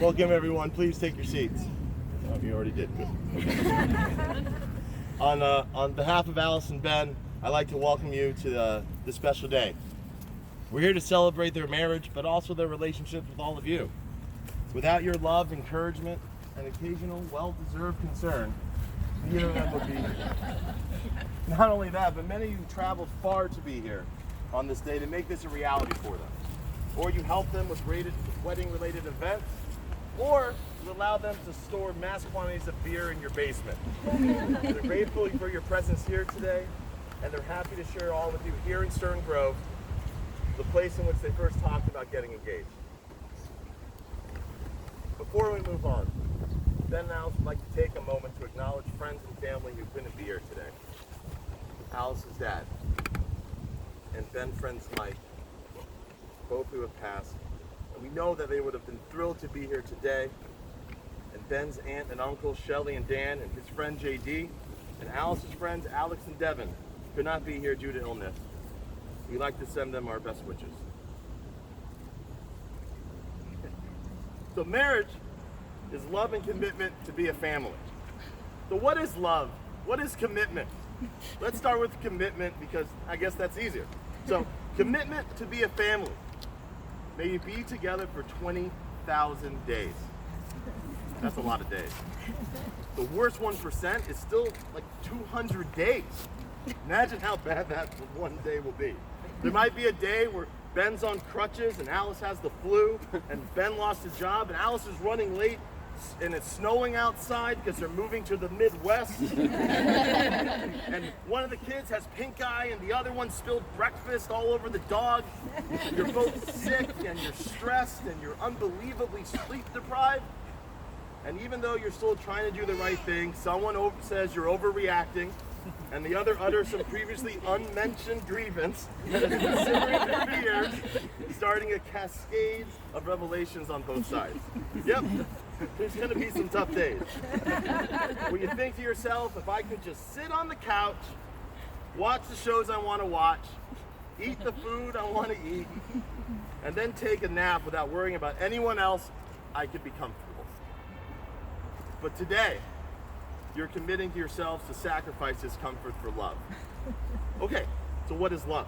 Welcome everyone, please take your seats. Oh, you already did, good. On behalf of Alice and Ben, I'd like to welcome you to this special day. We're here to celebrate their marriage, but also their relationship with all of you. Without your love, encouragement, and occasional well-deserved concern, neither of them would be here. Not only that, but many of you traveled far to be here on this day to make this a reality for them. Or you help them with wedding-related events, or you allow them to store mass quantities of beer in your basement. They're grateful for your presence here today, and they're happy to share all with you here in Stern Grove, the place in which they first talked about getting engaged. Before we move on, Ben and Alice would like to take a moment to acknowledge friends and family who couldn't be here today. Alice's dad, and Ben's friends Mike, both who have passed. And we know that they would have been thrilled to be here today. And Ben's aunt and uncle, Shelly and Dan, and his friend JD, and Alice's friends, Alex and Devin, could not be here due to illness. We'd like to send them our best wishes. So marriage is love and commitment to be a family. So what is love? What is commitment? Let's start with commitment because I guess that's easier. So commitment to be a family. May you be together for 20,000 days. That's a lot of days. The worst 1% is still like 200 days. Imagine how bad that one day will be. There might be a day where Ben's on crutches and Alice has the flu and Ben lost his job and Alice is running late and it's snowing outside because they're moving to the Midwest. And one of the kids has pink eye and the other one spilled breakfast all over the dog. You're both sick and you're stressed and you're unbelievably sleep deprived. And even though you're still trying to do the right thing, someone says you're overreacting and the other utters some previously unmentioned grievance that has been simmering for years, starting a cascade of revelations on both sides. Yep. There's going to be some tough days. When you think to yourself, if I could just sit on the couch, watch the shows I want to watch, eat the food I want to eat, and then take a nap without worrying about anyone else, I could be comfortable. But today, you're committing to yourselves to sacrifice this comfort for love. Okay, so what is love?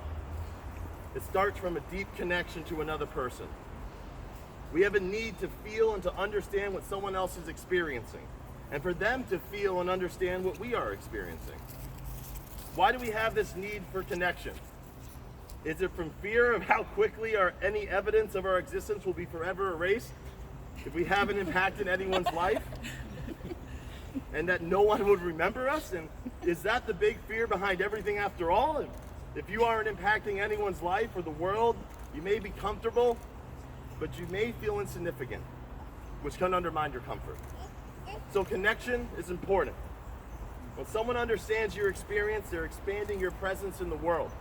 It starts from a deep connection to another person. We have a need to feel and to understand what someone else is experiencing, and for them to feel and understand what we are experiencing. Why do we have this need for connection? Is it from fear of how quickly any evidence of our existence will be forever erased if we haven't impacted anyone's life? And that no one would remember us? And is that the big fear behind everything after all? If you aren't impacting anyone's life or the world, you may be comfortable, but you may feel insignificant, which can undermine your comfort. So connection is important. When someone understands your experience, they're expanding your presence in the world,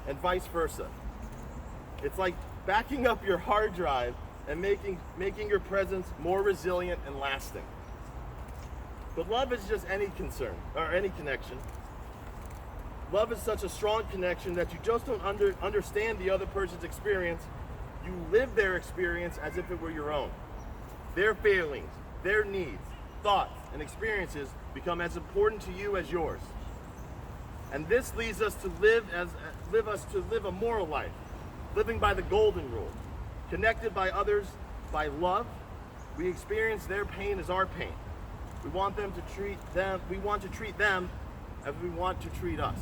and vice versa. It's like backing up your hard drive and making your presence more resilient and lasting. But love is just any concern, or any connection. Love is such a strong connection that you just don't understand the other person's experience. You live their experience as if it were your own. Their feelings, their needs, thoughts, and experiences become as important to you as yours. And this leads us to live a moral life, living by the golden rule, connected by others by love. We experience their pain as our pain. We want to treat them as we want to treat us.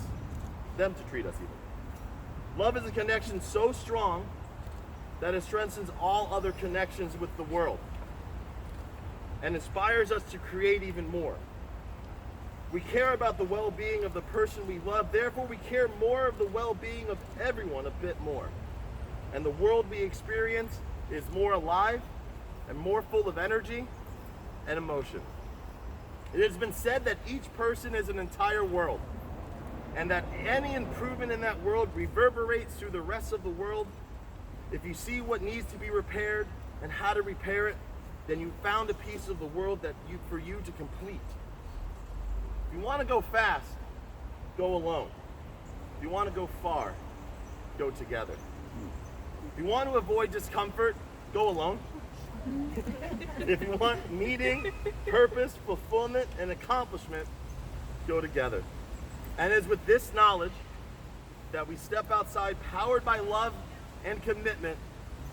Them to treat us even. Love is a connection so strong that it strengthens all other connections with the world and inspires us to create even more. We care about the well-being of the person we love, therefore we care more of the well-being of everyone a bit more. And the world we experience is more alive and more full of energy and emotion. It has been said that each person is an entire world, and that any improvement in that world reverberates through the rest of the world. If you see what needs to be repaired and how to repair it, then you found a piece of the world for you to complete. If you want to go fast, go alone. If you want to go far, go together. If you want to avoid discomfort, go alone. If you want meaning, purpose, fulfillment, and accomplishment, go together. And it's with this knowledge that we step outside, powered by love and commitment,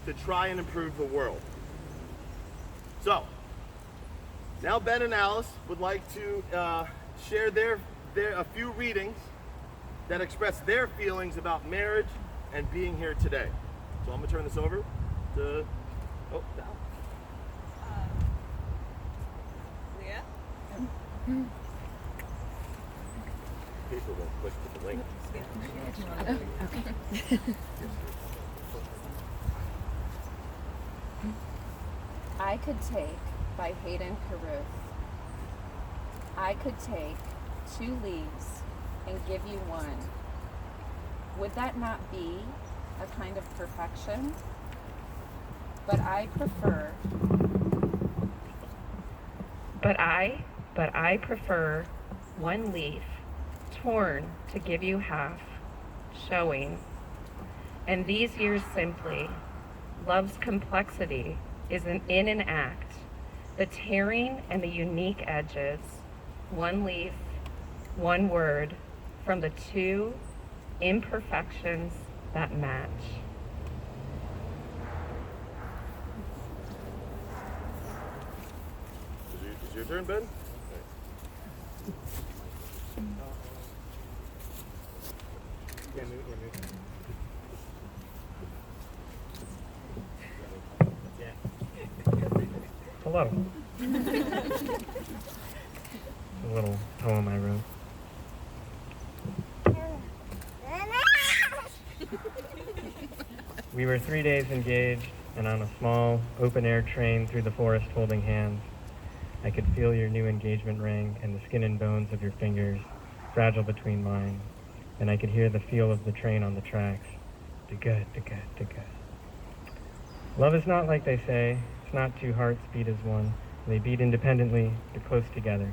to try and improve the world. So, now Ben and Alice would like to share a few readings that express their feelings about marriage and being here today. So I'm going to turn this over to Val. Leah? Paper won't click to the link. Okay. I Could Take by Hayden Carruth. I could take 2 leaves and give you one. Would that not be a kind of perfection? But I prefer one leaf torn to give you half, showing. And these years simply, love's complexity is in an act, the tearing and the unique edges, one leaf, one word, from the 2 imperfections that match. Is your turn, Ben? Hello. A little poem I wrote. We were 3 days engaged, and on a small, open-air train through the forest holding hands, I could feel your new engagement ring and the skin and bones of your fingers fragile between mine, and I could hear the feel of the train on the tracks. Da-ga, da-ga, da-ga. Love is not like they say. It's not 2 hearts beat as one. They beat independently, but close together.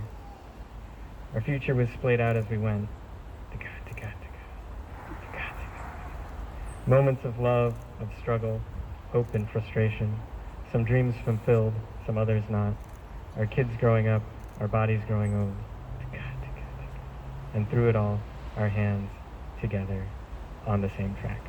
Our future was splayed out as we went. Da-ga, da-ga, da-ga. Da-ga, da-ga. Moments of love, of struggle, hope and frustration. Some dreams fulfilled, some others not. Our kids growing up, our bodies growing old. Da-ga, da-ga, da-ga. And through it all, our hands together on the same track.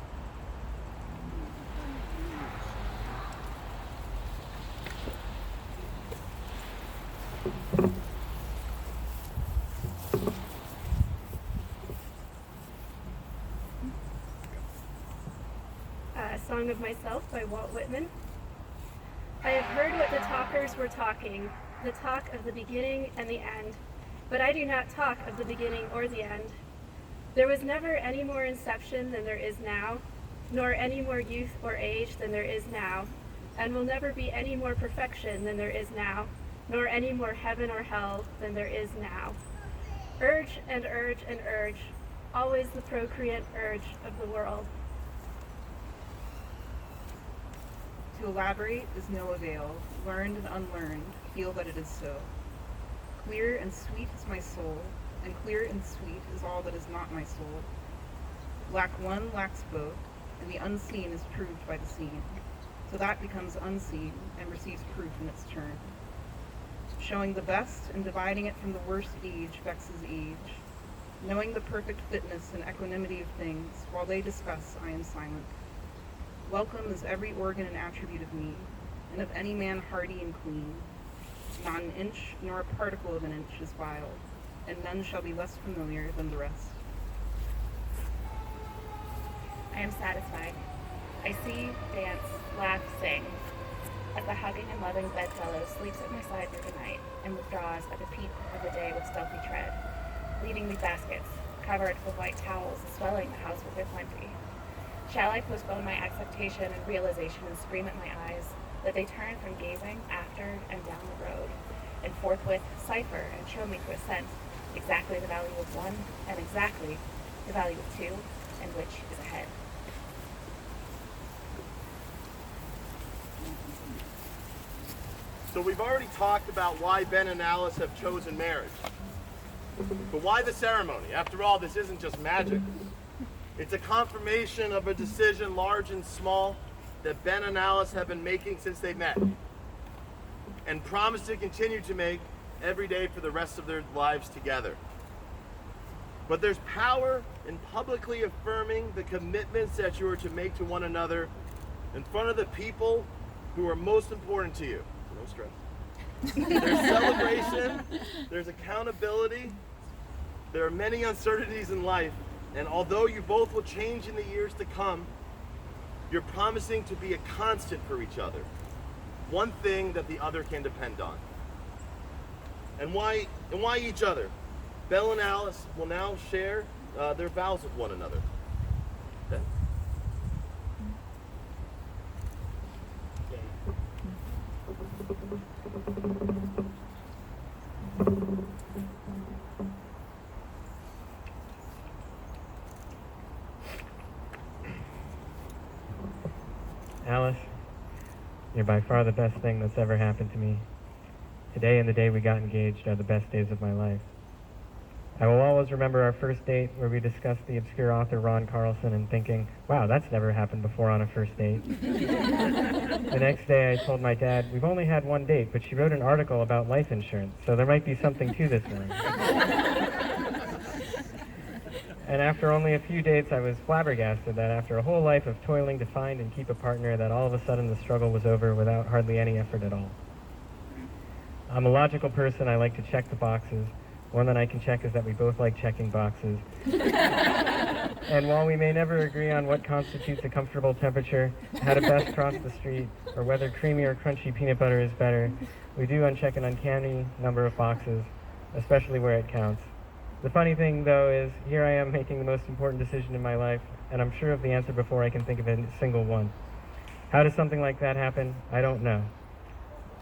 Song of Myself by Walt Whitman. I have heard what the talkers were talking, the talk of the beginning and the end, but I do not talk of the beginning or the end. There was never any more inception than there is now, nor any more youth or age than there is now, and will never be any more perfection than there is now, nor any more heaven or hell than there is now. Urge and urge and urge, always the procreant urge of the world. To elaborate is no avail, learned and unlearned, feel that it is so. Clear and sweet is my soul, and clear and sweet is all that is not my soul. Lack one lacks both, and the unseen is proved by the seen. So that becomes unseen and receives proof in its turn. Showing the best and dividing it from the worst age vexes age. Knowing the perfect fitness and equanimity of things, while they discuss, I am silent. Welcome is every organ and attribute of me, and of any man hearty and clean. Not an inch nor a particle of an inch is vile, and none shall be less familiar than the rest. I am satisfied. I see, dance, laugh, sing, as the hugging and loving bedfellow sleeps at my side through the night and withdraws at the peep of the day with stealthy tread, leading me baskets, covered with white towels, swelling the house with their plenty. Shall I postpone my acceptation and realization and scream at my eyes that they turn from gazing after and down the road, and forthwith cipher and show me to a cent exactly the value of one and exactly the value of two, and which is ahead. So we've already talked about why Ben and Alice have chosen marriage. But why the ceremony? After all, this isn't just magic. It's a confirmation of a decision, large and small, that Ben and Alice have been making since they met. and promise to continue to make every day for the rest of their lives together. But there's power in publicly affirming the commitments that you are to make to one another in front of the people who are most important to you. No stress. There's celebration, there's accountability, there are many uncertainties in life, and although you both will change in the years to come, you're promising to be a constant for each other. One thing that the other can depend on. And why each other? Belle and Alice will now share their vows with one another. Okay? Alice, you're by far the best thing that's ever happened to me. Today and the day we got engaged are the best days of my life. I will always remember our first date where we discussed the obscure author Ron Carlson and thinking, wow, that's never happened before on a first date. The next day I told my dad, we've only had one date, but she wrote an article about life insurance, so there might be something to this one. And after only a few dates, I was flabbergasted that after a whole life of toiling to find and keep a partner, that all of a sudden the struggle was over without hardly any effort at all. I'm a logical person. I like to check the boxes. One that I can check is that we both like checking boxes. And while we may never agree on what constitutes a comfortable temperature, how to best cross the street, or whether creamy or crunchy peanut butter is better, we do uncheck an uncanny number of boxes, especially where it counts. The funny thing, though, is here I am making the most important decision in my life, and I'm sure of the answer before I can think of a single one. How does something like that happen? I don't know.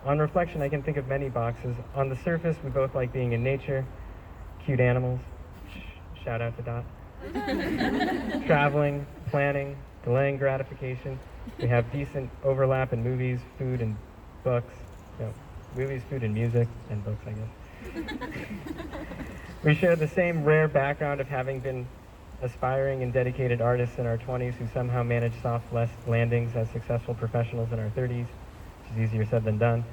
On reflection, I can think of many boxes. On the surface, we both like being in nature, cute animals, shout out to Dot, traveling, planning, delaying gratification. We have decent overlap in movies, food, and books. No, movies, food, and music, and books, I guess. We share the same rare background of having been aspiring and dedicated artists in our 20s who somehow manage soft landings as successful professionals in our 30s, which is easier said than done.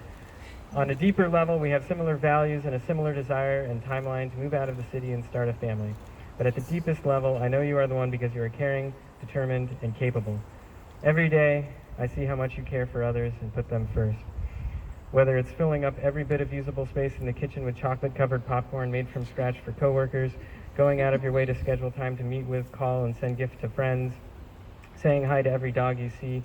On a deeper level, we have similar values and a similar desire and timeline to move out of the city and start a family. But at the deepest level, I know you are the one because you are caring, determined, and capable. Every day, I see how much you care for others and put them first. Whether it's filling up every bit of usable space in the kitchen with chocolate-covered popcorn made from scratch for coworkers, going out of your way to schedule time to meet with, call, and send gifts to friends, saying hi to every dog you see,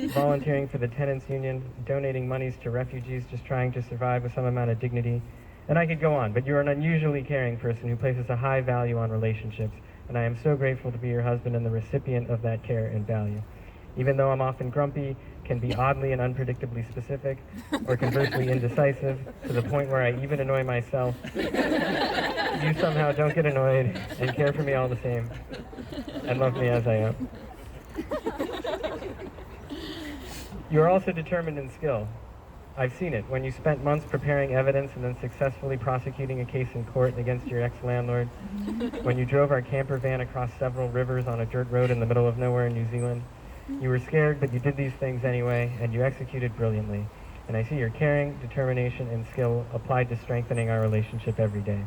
volunteering for the tenants union, donating monies to refugees just trying to survive with some amount of dignity. And I could go on, but you're an unusually caring person who places a high value on relationships, and I am so grateful to be your husband and the recipient of that care and value. Even though I'm often grumpy, can be oddly and unpredictably specific, or conversely indecisive, to the point where I even annoy myself, you somehow don't get annoyed and care for me all the same, and love me as I am. You're also determined in skill. I've seen it, when you spent months preparing evidence and then successfully prosecuting a case in court against your ex-landlord, when you drove our camper van across several rivers on a dirt road in the middle of nowhere in New Zealand. You were scared, but you did these things anyway, and you executed brilliantly. And I see your caring, determination, and skill applied to strengthening our relationship every day.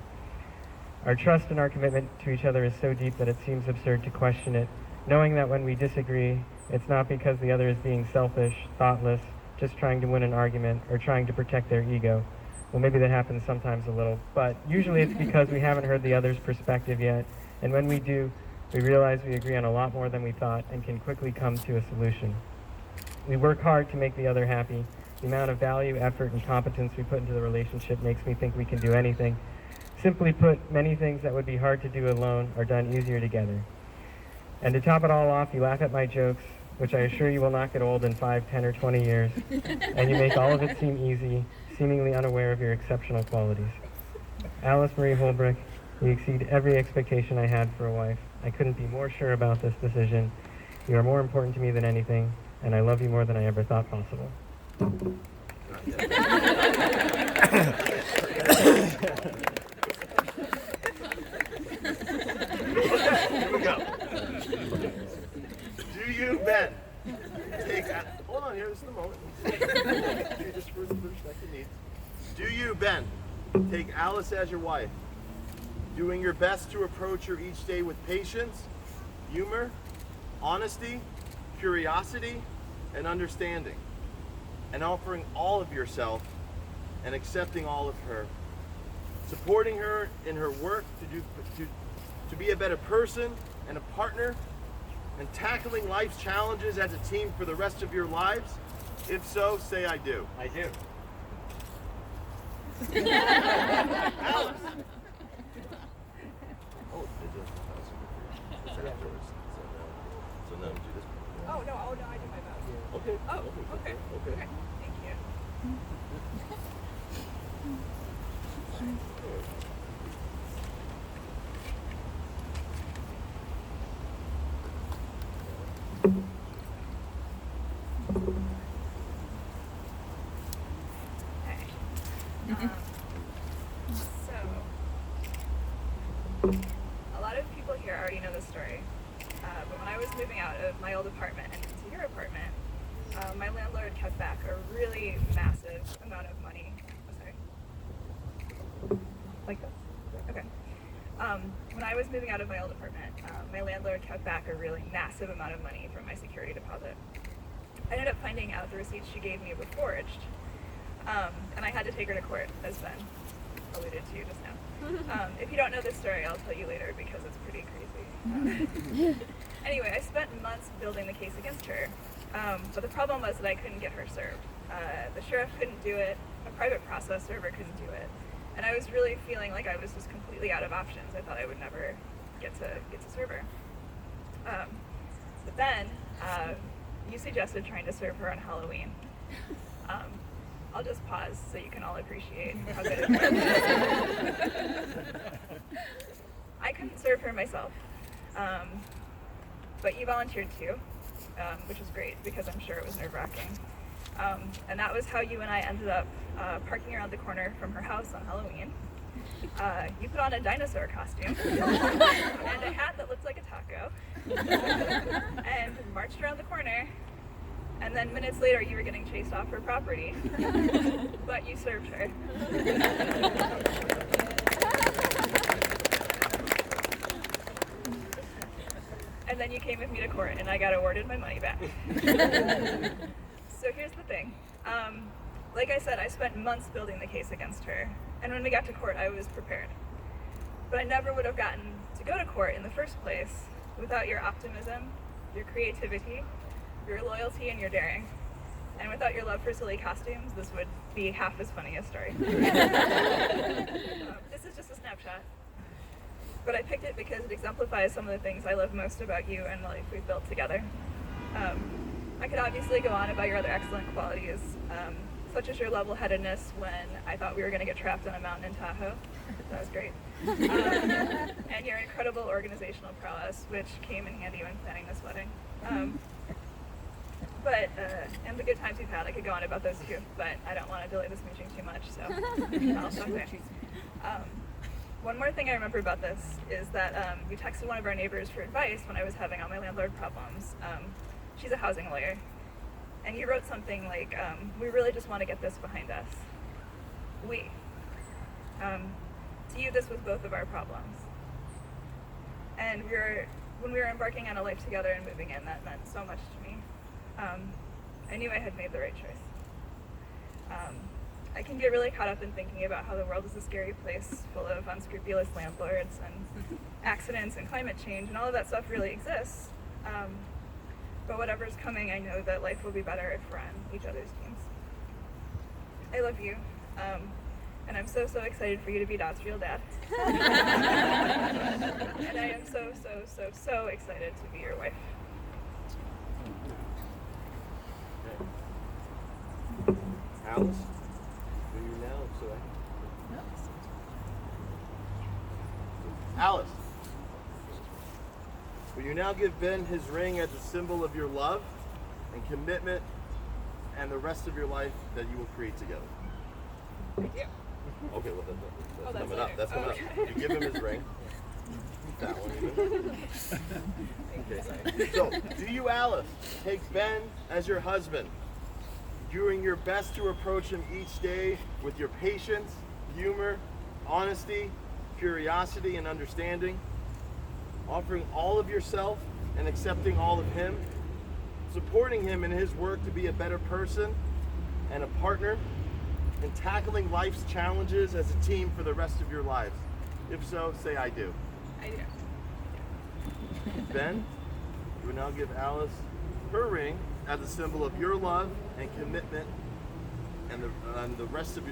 Our trust and our commitment to each other is so deep that it seems absurd to question it, knowing that when we disagree, it's not because the other is being selfish, thoughtless, just trying to win an argument, or trying to protect their ego. Well, maybe that happens sometimes a little, but usually it's because we haven't heard the other's perspective yet, and when we do, we realize we agree on a lot more than we thought and can quickly come to a solution. We work hard to make the other happy. The amount of value, effort, and competence we put into the relationship makes me think we can do anything. Simply put, many things that would be hard to do alone are done easier together. And to top it all off, you laugh at my jokes, which I assure you will not get old in 5, 10, or 20 years, and you make all of it seem easy, seemingly unaware of your exceptional qualities. Alice Marie Holbrook, you exceed every expectation I had for a wife. I couldn't be more sure about this decision. You are more important to me than anything, and I love you more than I ever thought possible. Here we go. Do you, Ben, Hold on here, this is the moment. Just for second needs. Do you, Ben, take Alice as your wife, doing your best to approach her each day with patience, humor, honesty, curiosity, and understanding, and offering all of yourself and accepting all of her, supporting her in her work to be a better person and a partner, and tackling life's challenges as a team for the rest of your lives? If so, say I do. I do. Alice! Oh, it's afterwards. So now do this. Oh, no, I do my best. Okay. Oh, okay. Okay. Thank you. A lot of people here already know this story, but when I was moving out of my old apartment and into your apartment, my landlord kept back a really massive amount of money. Oh, sorry. Like this? Okay. When I was moving out of my old apartment, my landlord kept back a really massive amount of money from my security deposit. I ended up finding out the receipts she gave me were forged, and I had to take her to court, as Ben alluded to just now. If you don't know this story, I'll tell you later because it's pretty crazy. Anyway, I spent months building the case against her, but the problem was that I couldn't get her served. The sheriff couldn't do it, a private process server couldn't do it, and I was really feeling like I was just completely out of options. I thought I would never get to serve her. But then, you suggested trying to serve her on Halloween. I'll just pause so you can all appreciate how good it was. I couldn't serve her myself, but you volunteered too, which was great because I'm sure it was nerve-wracking. And that was how you and I ended up parking around the corner from her house on Halloween. You put on a dinosaur costume and a hat that looked like a taco and marched around the corner. And then minutes later, you were getting chased off her property, but you served her. And then you came with me to court, and I got awarded my money back. So here's the thing. Like I said, I spent months building the case against her, and when we got to court, I was prepared. But I never would have gotten to go to court in the first place without your optimism, your creativity, your loyalty, and your daring. And without your love for silly costumes, this would be half as funny a story. This is just a snapshot. But I picked it because it exemplifies some of the things I love most about you and the life we've built together. I could obviously go on about your other excellent qualities, such as your level-headedness when I thought we were going to get trapped on a mountain in Tahoe. That was great. And your incredible organizational prowess, which came in handy when planning this wedding. And the good times we've had, I could go on about those too, but I don't want to delay this meeting too much, so I'll stop there. One more thing I remember about this is that you texted one of our neighbors for advice when I was having all my landlord problems. She's a housing lawyer, and you wrote something like, we really just want to get this behind us. To you, this was both of our problems. And when we were embarking on a life together and moving in, that meant so much to me. I knew I had made the right choice. I can get really caught up in thinking about how the world is a scary place full of unscrupulous landlords and accidents and climate change, and all of that stuff really exists. But whatever's coming, I know that life will be better if we're on each other's teams. I love you, and I'm so excited for you to be Dot's real dad. And I am so excited to be your wife. Alice, will you now? Alice, will you now give Ben his ring as a symbol of your love and commitment and the rest of your life that you will create together? I do. Okay, well, that's that's coming up. later. That's coming up. You give him his ring. that one. Okay. So, do you, Alice, take Ben as your husband, doing your best to approach him each day with your patience, humor, honesty, curiosity, and understanding, offering all of yourself and accepting all of him, supporting him in his work to be a better person and a partner, and tackling life's challenges as a team for the rest of your lives? If so, say I do. I do. Ben, you will now give Alice her ring as a symbol of your love and commitment and the rest of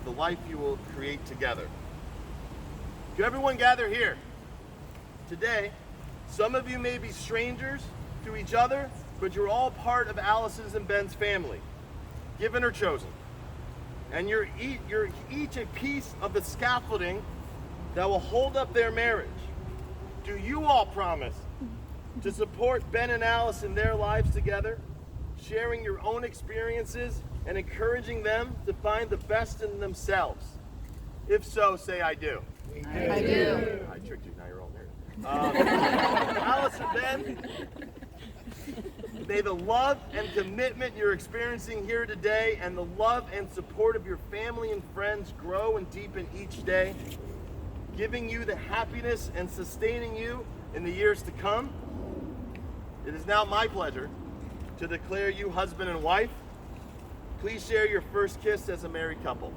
the life you will create together. To everyone gather here today, some of you may be strangers to each other, but you're all part of Alice's and Ben's family, given or chosen. And you're each a piece of the scaffolding that will hold up their marriage. Do you all promise to support Ben and Alice in their lives together, sharing your own experiences and encouraging them to find the best in themselves? If so, say I do. I do. I tricked you, now you're all married. Alice and Ben, may the love and commitment you're experiencing here today and the love and support of your family and friends grow and deepen each day, giving you the happiness and sustaining you in the years to come. It is now my pleasure to declare you husband and wife. Please share your first kiss as a married couple.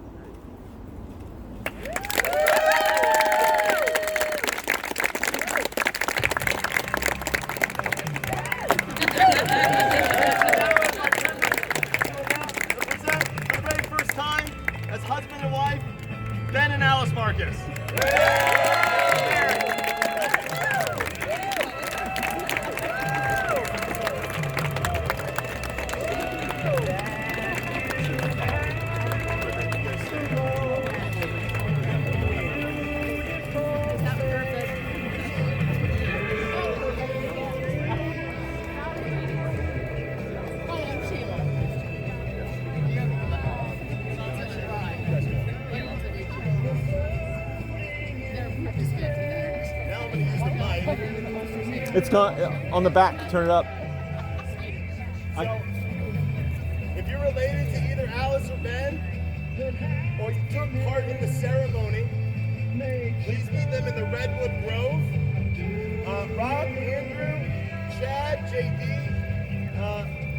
As husband and wife, Ben and Alice Marcus. It's not on the back. Turn it up. So, if you're related to either Alice or Ben, or you took part in the ceremony, please meet them in the Redwood Grove. Rob, Andrew, Chad, JD,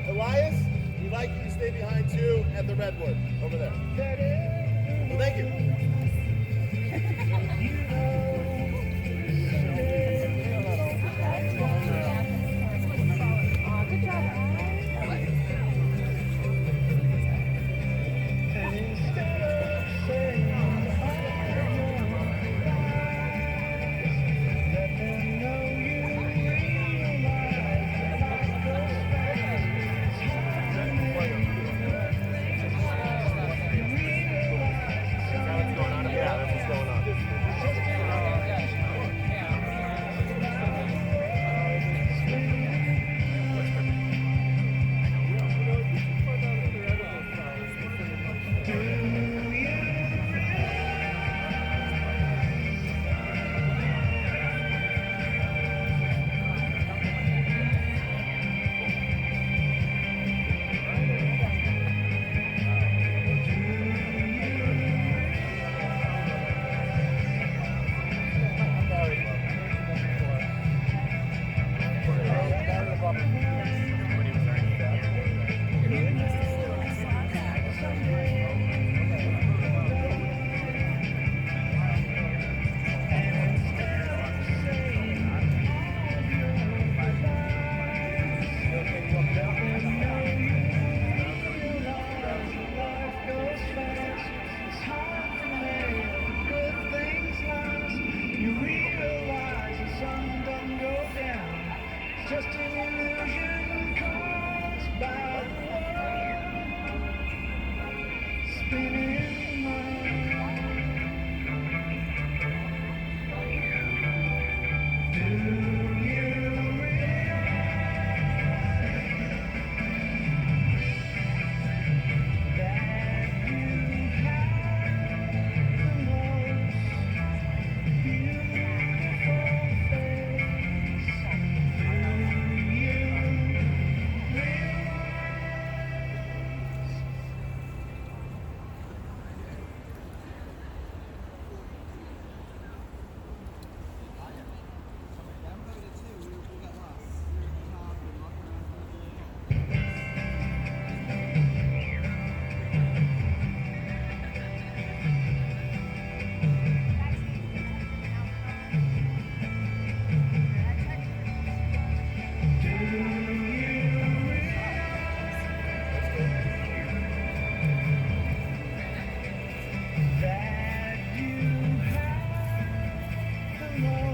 Elias, we'd like you to stay behind too at the Redwood over there. Well, thank you. Yeah, that's what's going on. more.